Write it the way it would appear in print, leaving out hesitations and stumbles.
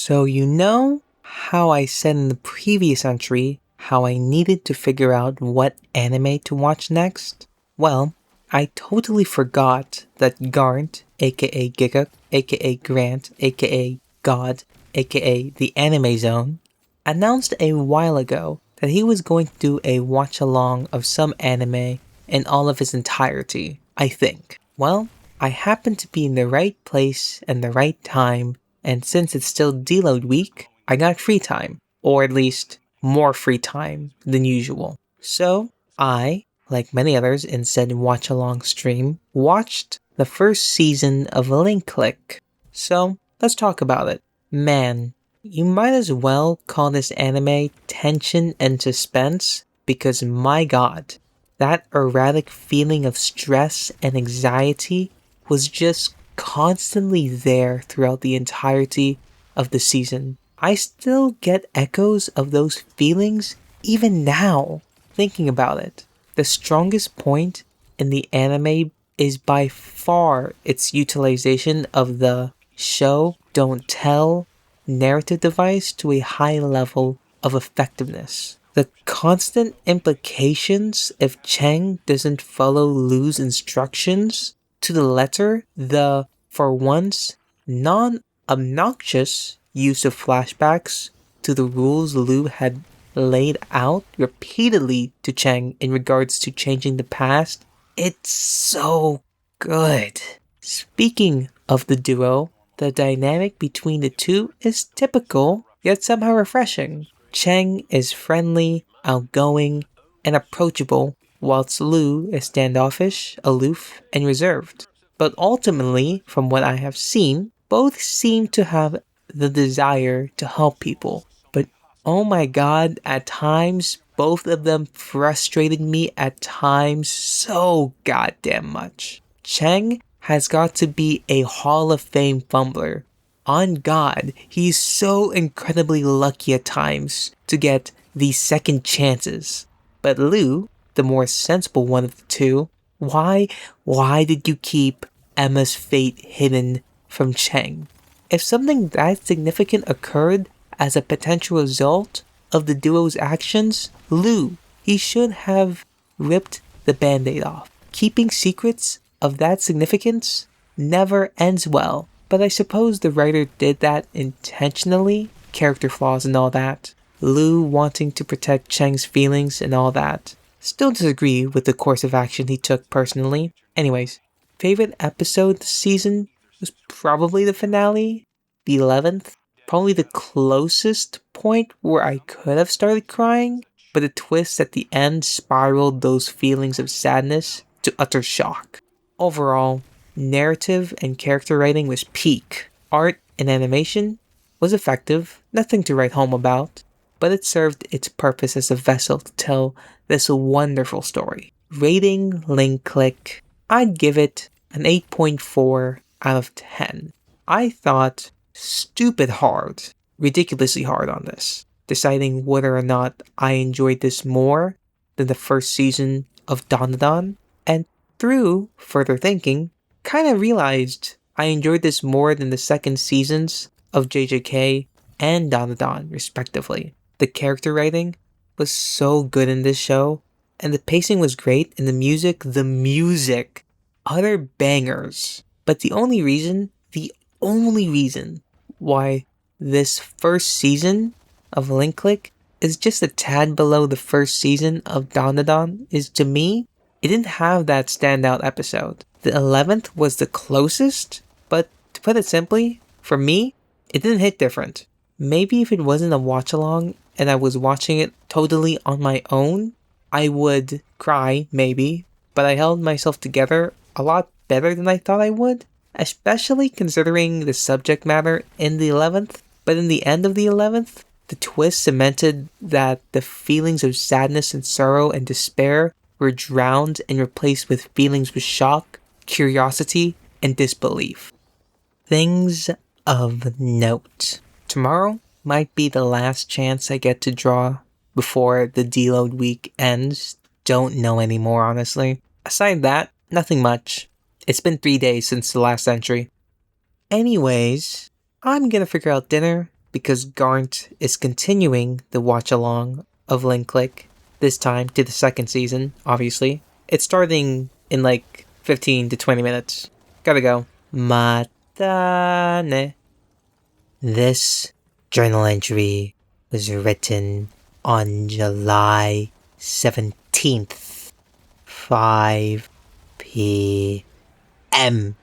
So you know how I said in the previous entry how I needed to figure out what anime to watch next? Well, I totally forgot that Garnt, aka Giguk, aka Grant, aka God, aka the Anime Zone, announced a while ago that he was going to do a watch along of some anime in all of its entirety, I think. Well, I happened to be in the right place and the right time, and since it's still deload week, I got free time, or at least more free time than usual. So, I, like many others in said watch along stream, watched the first season of Link Click. So, let's talk about it. Man, you might as well call this anime tension and suspense because my god, that erratic feeling of stress and anxiety was just constantly there throughout the entirety of the season. I still get echoes of those feelings even now, thinking about it. The strongest point in the anime is by far its utilization of the show, don't tell narrative device to a high level of effectiveness. The constant implications if Cheng doesn't follow Lu's instructions to the letter, the, for once, non-obnoxious use of flashbacks to the rules Lu had laid out repeatedly to Cheng in regards to changing the past, it's so good. Speaking of the duo, the dynamic between the two is typical, yet somehow refreshing. Cheng is friendly, outgoing, and approachable, whilst Lu is standoffish, aloof, and reserved. But ultimately, from what I have seen, both seem to have the desire to help people. But oh my god, at times, both of them frustrated me at times so goddamn much. Cheng has got to be a Hall of Fame fumbler. On God, he's so incredibly lucky at times to get these second chances. But Lu, the more sensible one of the two, why did you keep Emma's fate hidden from Cheng? If something that significant occurred as a potential result of the duo's actions, Lu, he should have ripped the band-aid off. Keeping secrets of that significance never ends well, but I suppose the writer did that intentionally, character flaws and all that, Lu wanting to protect Cheng's feelings and all that. Still disagree with the course of action he took personally. Anyways, favorite episode this season was probably the finale, the 11th, probably the closest point where I could have started crying, but the twist at the end spiraled those feelings of sadness to utter shock. Overall, narrative and character writing was peak. Art and animation was effective, nothing to write home about, but it served its purpose as a vessel to tell this wonderful story. Rating Link Click, I'd give it an 8.4 out of 10. I thought stupid hard, ridiculously hard on this, deciding whether or not I enjoyed this more than the first season of Donghua, and through further thinking, kinda realized I enjoyed this more than the second seasons of JJK and Donghua, respectively. The character writing was so good in this show, and the pacing was great, and the music, utter bangers. But the only reason why this first season of Link Click is just a tad below the first season of Donghua is, to me, it didn't have that standout episode. The 11th was the closest, but to put it simply, for me, it didn't hit different. Maybe if it wasn't a watch-along and I was watching it totally on my own, I would cry, maybe, but I held myself together a lot better than I thought I would, especially considering the subject matter in the 11th. But in the end of the 11th, the twist cemented that the feelings of sadness and sorrow and despair were drowned and replaced with feelings with shock, curiosity, and disbelief. Things of note. Tomorrow might be the last chance I get to draw before the deload week ends. Don't know anymore, honestly. Aside that, nothing much. It's been 3 days since the last entry. Anyways, I'm gonna figure out dinner, because Garnt is continuing the watch along of Link Click, this time to the second season, obviously. It's starting in like 15 to 20 minutes. Gotta go. Matane. This journal entry was written on July 17th, 5 p.m.